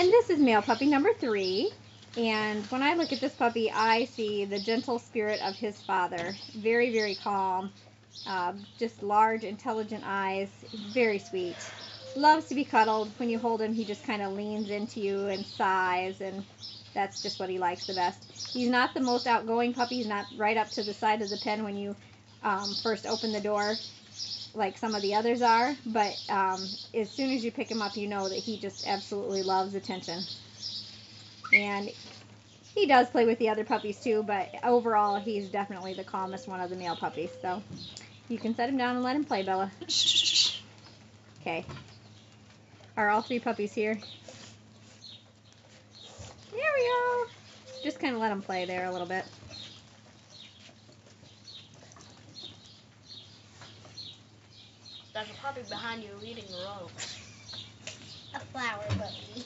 And this is male puppy number 3. And when I look at this puppy, I see the gentle spirit of his father. Very, very calm. Just large, intelligent eyes. Very sweet. Loves to be cuddled. When you hold him, he just kind of leans into you and sighs, and that's just what he likes the best. He's not the most outgoing puppy. He's not right up to the side of the pen when you first open the door like some of the others are, but as soon as you pick him up, you know that he just absolutely loves attention. And he does play with the other puppies too, but overall he's definitely the calmest one of the male puppies. So you can set him down and let him play, Bella. Okay. Are all 3 puppies here? There we go. Just kind of let him play there a little bit. There's a puppy behind you eating a rope. A flower puppy.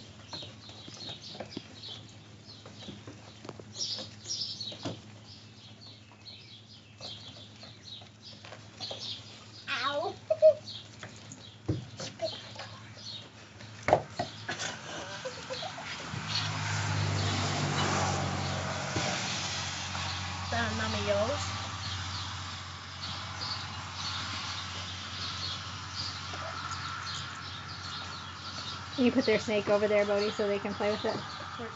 Ow. Is that a none of yours? Can you put their snake over there, Bodhi, so they can play with it? Sure.